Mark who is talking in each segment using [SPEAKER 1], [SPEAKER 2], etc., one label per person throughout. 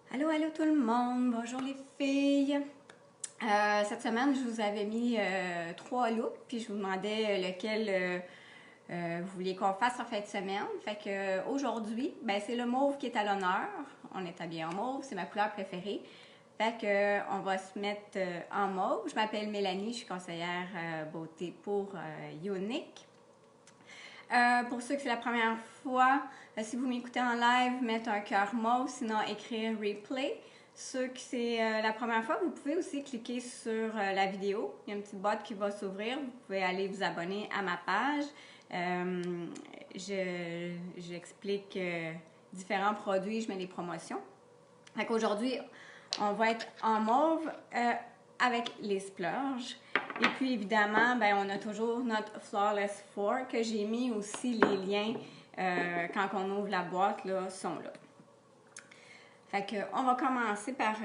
[SPEAKER 1] Allô, allô tout le monde, bonjour les filles. Cette semaine, je vous avais mis 3 looks, puis je vous demandais lequel vous vouliez qu'on fasse en fin de semaine. Fait que aujourd'hui, ben, c'est le mauve qui est à l'honneur. On est habillé en mauve, c'est ma couleur préférée. Fait que on va se mettre en mauve. Je m'appelle Mélanie, je suis conseillère beauté pour Unique. Pour ceux que c'est la première fois, si vous m'écoutez en live, mettre un cœur mauve, sinon écrire replay. Ceux que c'est la première fois, vous pouvez aussi cliquer sur la vidéo. Il y a une petite boîte qui va s'ouvrir. Vous pouvez aller vous abonner à ma page. J'explique différents produits, je mets des promotions. Fait qu'aujourd'hui, on va être en mauve avec les splurges. Et puis évidemment, ben, on a toujours notre Flawless 4 que j'ai mis aussi les liens quand on ouvre la boîte, là, sont là. Fait que on va commencer par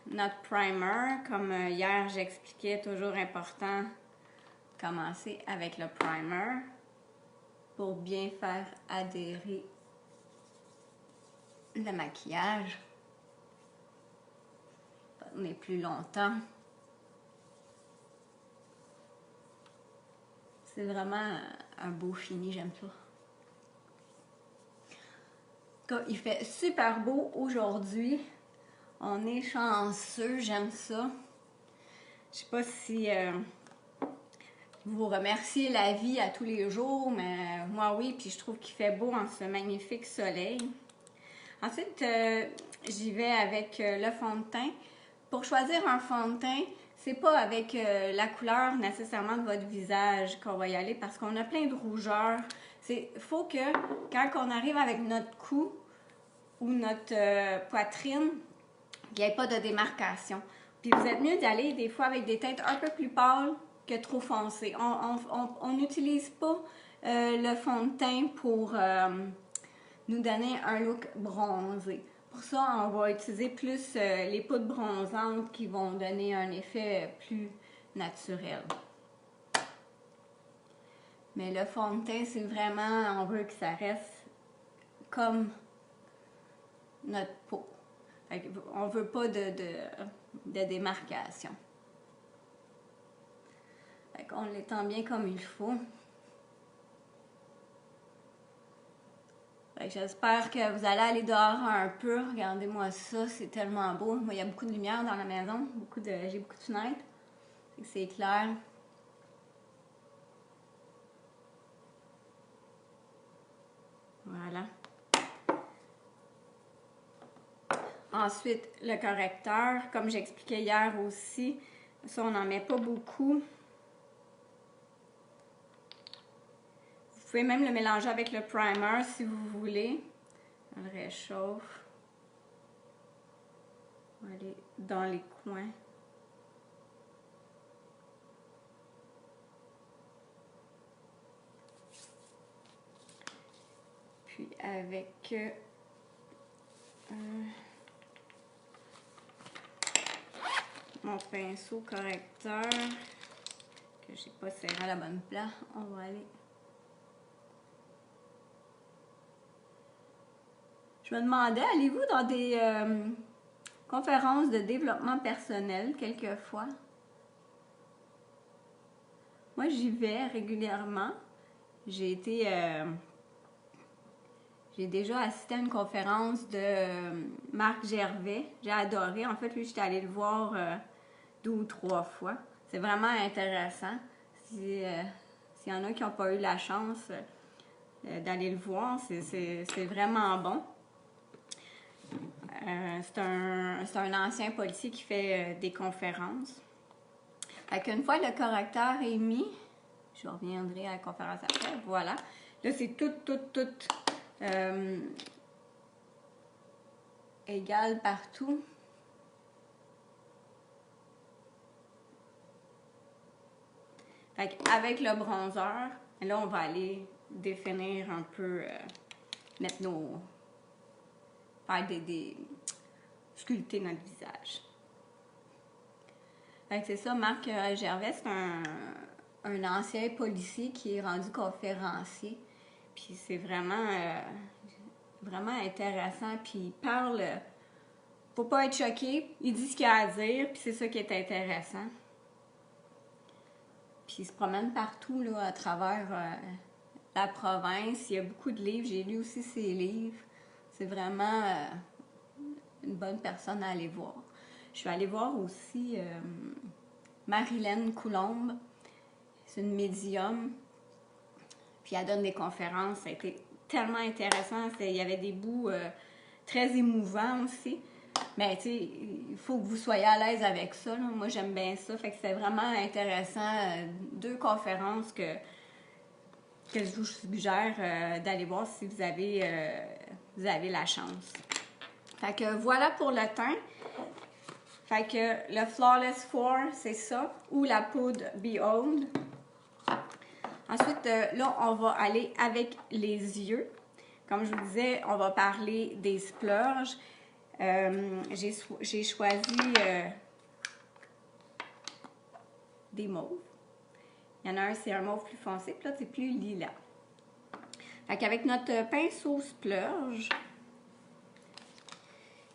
[SPEAKER 1] notre primer. Comme hier, j'expliquais, toujours important commencer avec le primer pour bien faire adhérer le maquillage. Mais plus longtemps. C'est vraiment un beau fini, j'aime ça. Il fait super beau aujourd'hui. On est chanceux, j'aime ça. Je sais pas si vous remerciez la vie à tous les jours, mais moi oui, puis je trouve qu'il fait beau en ce magnifique soleil. Ensuite, j'y vais avec le fond de teint. Pour choisir un fond de teint, c'est pas avec la couleur nécessairement de votre visage qu'on va y aller parce qu'on a plein de rougeurs. Il faut que quand on arrive avec notre cou ou notre poitrine, il n'y ait pas de démarcation. Puis vous êtes mieux d'y aller des fois avec des teintes un peu plus pâles que trop foncées. On n'utilise pas le fond de teint pour nous donner un look bronzé. Pour ça, on va utiliser plus les poudres bronzantes qui vont donner un effet plus naturel. Mais le fond de teint, c'est vraiment, on veut que ça reste comme notre peau. On ne veut pas de démarcation. On l'étend bien comme il faut. J'espère que vous allez aller dehors un peu. Regardez-moi ça, c'est tellement beau. Moi, il y a beaucoup de lumière dans la maison. J'ai beaucoup de fenêtres. C'est clair. Voilà. Ensuite, le correcteur. Comme j'expliquais hier aussi, ça, on n'en met pas beaucoup. Vous pouvez même le mélanger avec le primer si vous voulez. On le réchauffe. On va aller dans les coins. Puis avec mon pinceau correcteur, que j'ai pas serré à la bonne place, on va aller. Je me demandais, allez-vous dans des conférences de développement personnel quelquefois? Moi, j'y vais régulièrement. J'ai déjà assisté à une conférence de Marc Gervais. J'ai adoré. En fait, lui, j'étais allée le voir 2 ou 3 fois. C'est vraiment intéressant. S'il y en a qui n'ont pas eu la chance d'aller le voir, c'est vraiment bon. C'est un ancien policier qui fait des conférences. Fait qu'une fois le correcteur est mis, je reviendrai à la conférence après, voilà. Là, c'est tout égal partout. Fait qu'avec le bronzer, là, on va aller définir un peu, mettre faire sculpter notre visage. Fait que c'est ça, Marc Gervais, c'est un ancien policier qui est rendu conférencier. Puis c'est vraiment, vraiment intéressant. Puis il parle faut pas être choqué. Il dit ce qu'il a à dire, puis c'est ça qui est intéressant. Puis il se promène partout là, à travers la province. Il y a beaucoup de livres. J'ai lu aussi ses livres. C'est vraiment une bonne personne à aller voir. Je vais aller voir aussi Marilyn Coulombe. C'est une médium. Puis elle donne des conférences. Ça a été tellement intéressant. Il y avait des bouts très émouvants aussi. Mais tu sais, il faut que vous soyez à l'aise avec ça. Là. Moi, j'aime bien ça. Fait que c'était vraiment intéressant. 2 conférences que je vous suggère d'aller voir si vous avez la chance. Fait que voilà pour le teint. Fait que le Flawless 4, c'est ça. Ou la poudre Beyond. Ensuite, là, on va aller avec les yeux. Comme je vous disais, on va parler des splurges. J'ai choisi des mauves. Il y en a un, c'est un mauve plus foncé, puis l'autre, c'est plus lilas. Fait qu'avec notre pinceau splurge,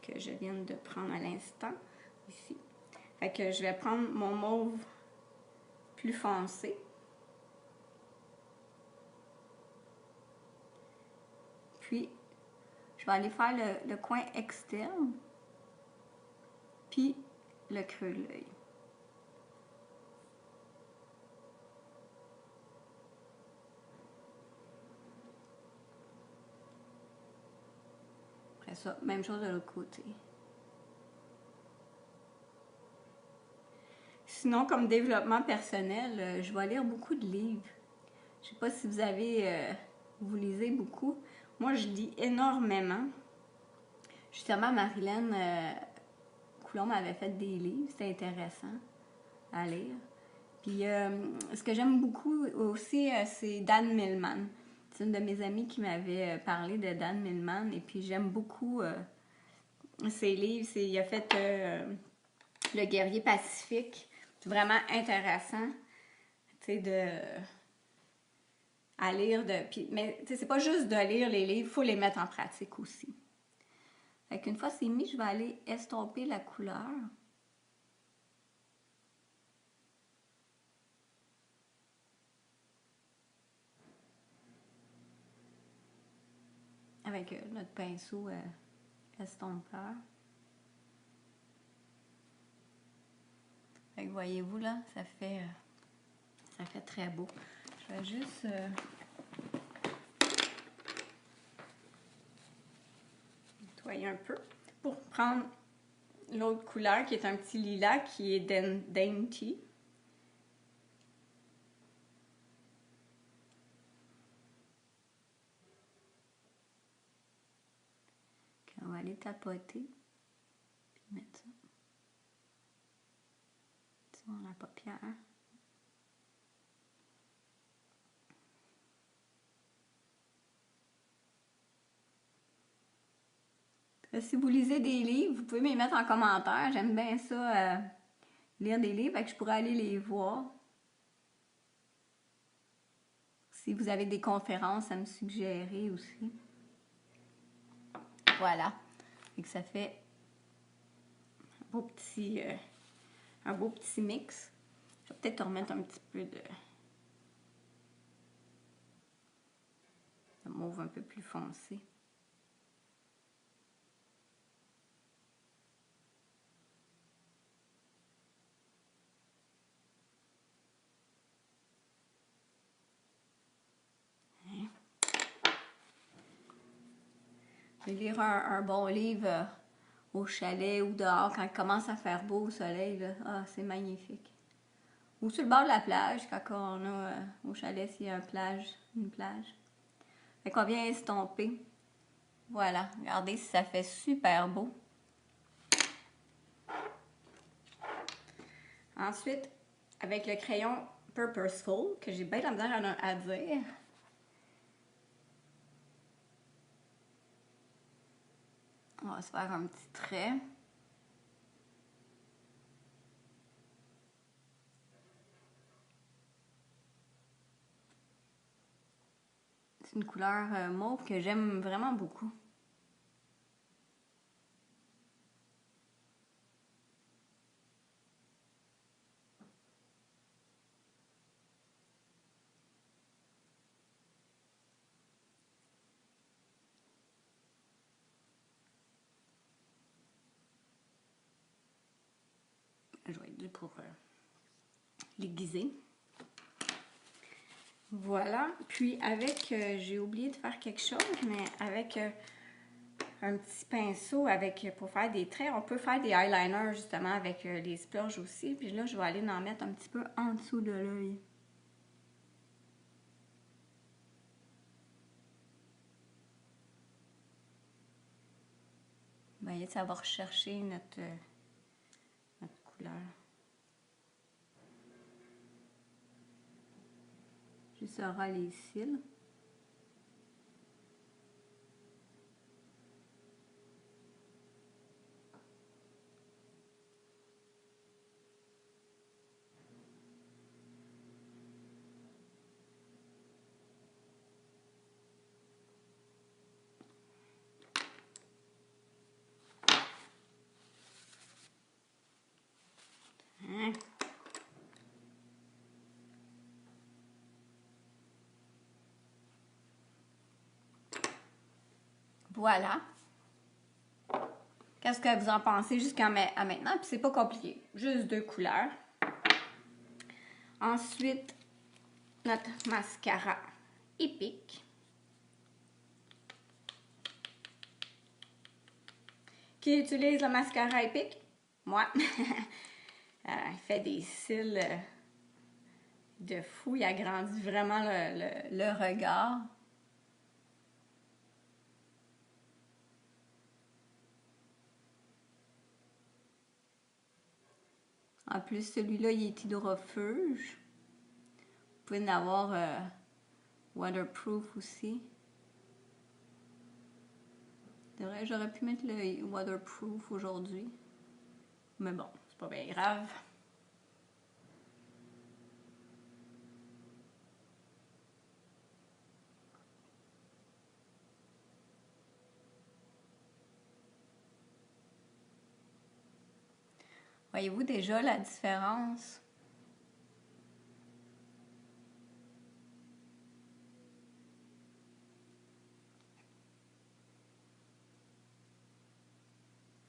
[SPEAKER 1] que je viens de prendre à l'instant, ici. Fait que je vais prendre mon mauve plus foncé. Puis, je vais aller faire le coin externe, puis le creux de l'œil. Après ça, même chose de l'autre côté. Sinon, comme développement personnel, je vais lire beaucoup de livres. Je sais pas si vous lisez beaucoup. Moi, je lis énormément. Justement, Marilyn Coulombe m'avait fait des livres. C'était intéressant à lire. Puis, ce que j'aime beaucoup aussi, c'est Dan Millman. C'est une de mes amies qui m'avait parlé de Dan Millman. Et puis, j'aime beaucoup ses livres. Il a fait Le guerrier pacifique. C'est vraiment intéressant, tu sais, à lire. Mais c'est pas juste de lire les livres, il faut les mettre en pratique aussi. Fait qu'une fois c'est mis, je vais aller estomper la couleur. Avec notre pinceau estompeur. Fait que voyez-vous là, ça fait très beau. Je vais juste nettoyer un peu pour prendre l'autre couleur qui est un petit lilas qui est Dainty. On va aller tapoter puis mettre ça sur la paupière. Si vous lisez des livres, vous pouvez me les mettre en commentaire. J'aime bien ça, lire des livres, fait que je pourrais aller les voir. Si vous avez des conférences à me suggérer aussi. Voilà. Et que ça fait un beau petit mix. Je vais peut-être remettre un petit peu de mauve un peu plus foncé. Je vais lire un bon livre au chalet ou dehors quand il commence à faire beau au soleil. Là. Ah, c'est magnifique. Ou sur le bord de la plage, quand on a au chalet, s'il y a une plage. Fait qu'on vient estomper. Voilà, regardez si ça fait super beau. Ensuite, avec le crayon Purposeful, que j'ai bien la misère à dire. On va se faire un petit trait. C'est une couleur mauve que j'aime vraiment beaucoup. je vais être due pour l'aiguiser. Voilà. Puis avec, j'ai oublié de faire quelque chose, mais avec un petit pinceau pour faire des traits, on peut faire des eyeliners justement avec les splurges aussi. Puis là, je vais aller en mettre un petit peu en dessous de l'œil. Vous voyez, ça va rechercher notre couleur. Juste aura les cils. Hein? Voilà. Qu'est-ce que vous en pensez jusqu'à maintenant? Puis c'est pas compliqué. Juste 2 couleurs. Ensuite, notre mascara Epic. Qui utilise le mascara Epic? Moi. Il fait des cils de fou. Il agrandit vraiment le regard. En plus, celui-là, il est hydrofuge. Vous pouvez en avoir waterproof aussi. C'est vrai, j'aurais pu mettre le waterproof aujourd'hui. Mais bon, c'est pas bien grave. Voyez-vous déjà la différence?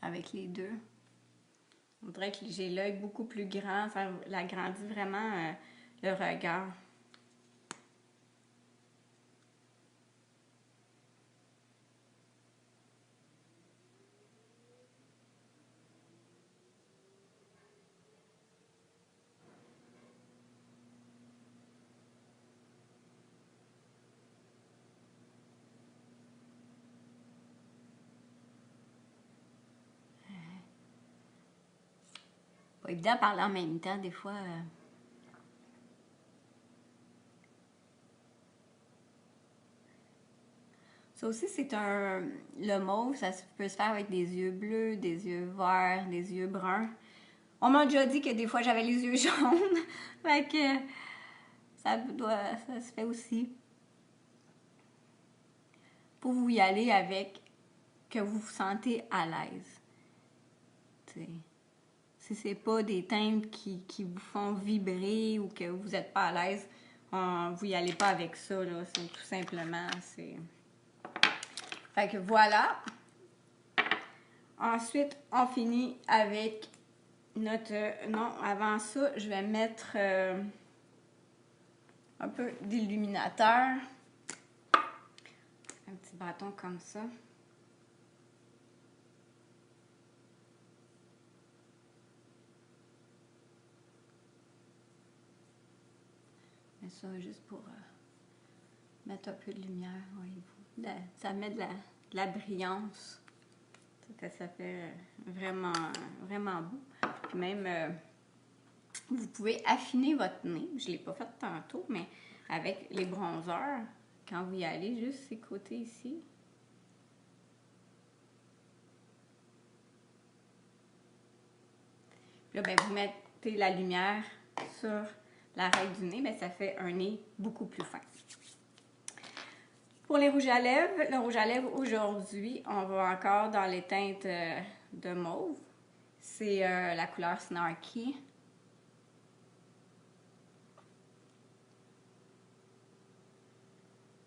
[SPEAKER 1] Avec les deux. On dirait que j'ai l'œil beaucoup plus grand, ça l'agrandit vraiment le regard. Pas évident de parler en même temps, des fois. Ça aussi, c'est le mauve, ça peut se faire avec des yeux bleus, des yeux verts, des yeux bruns. On m'a déjà dit que des fois j'avais les yeux jaunes. Fait que ça se fait aussi. Pour vous y aller avec que vous vous sentez à l'aise. Si c'est pas des teintes qui vous font vibrer ou que vous n'êtes pas à l'aise, vous y allez pas avec ça, là. C'est tout simplement, Fait que voilà. Ensuite, on finit avec notre... Non, avant ça, je vais mettre un peu d'illuminateur. Un petit bâton comme ça. Mais ça, juste pour mettre un peu de lumière, voyez-vous. Ça met de la brillance. Ça fait vraiment, vraiment beau. Puis même, vous pouvez affiner votre nez. Je ne l'ai pas fait tantôt, mais avec les bronzers, quand vous y allez, juste ces côtés ici. Puis là, ben, vous mettez la lumière sur l'arête du nez, ben, ça fait un nez beaucoup plus fin. Pour les rouges à lèvres, le rouge à lèvres aujourd'hui, on va encore dans les teintes de mauve. C'est la couleur Snarky.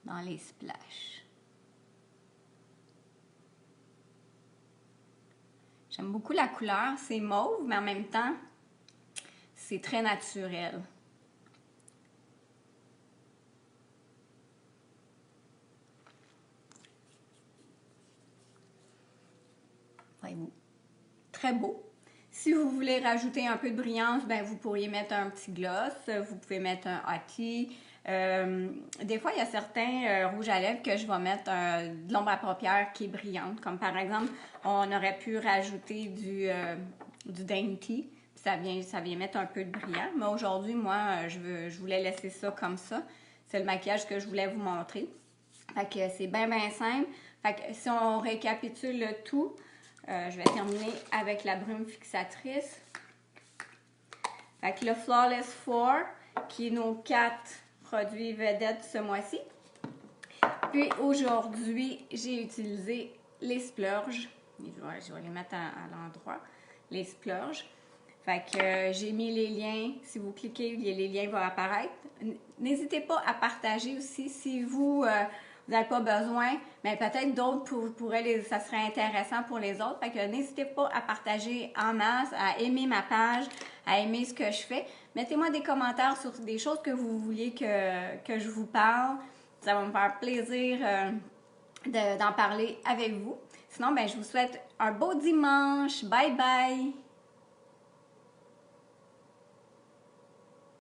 [SPEAKER 1] Dans les splashs. J'aime beaucoup la couleur, c'est mauve, mais en même temps, c'est très naturel. Voyez-vous, très beau. Si vous voulez rajouter un peu de brillance, ben vous pourriez mettre un petit gloss, vous pouvez mettre un hottie. Des fois, il y a certains rouges à lèvres que je vais mettre de l'ombre à paupières qui est brillante. Comme par exemple, on aurait pu rajouter du Dainty. Ça vient mettre un peu de brillant. Mais aujourd'hui, moi, je voulais laisser ça comme ça. C'est le maquillage que je voulais vous montrer. Fait que c'est bien, bien simple. Fait que si on récapitule le tout, je vais terminer avec la brume fixatrice. Fait que le Flawless 4, qui est nos 4 produits vedettes ce mois-ci. Puis aujourd'hui, j'ai utilisé les splurges. Je vais les mettre à l'endroit. Les splurges. Fait que j'ai mis les liens. Si vous cliquez, les liens vont apparaître. N'hésitez pas à partager aussi si vous n'avez pas besoin, mais peut-être d'autres ça serait intéressant pour les autres. Fait que n'hésitez pas à partager en masse, à aimer ma page, à aimer ce que je fais. Mettez-moi des commentaires sur des choses que vous vouliez que je vous parle. Ça va me faire plaisir d'en parler avec vous. Sinon, ben, je vous souhaite un beau dimanche. Bye bye!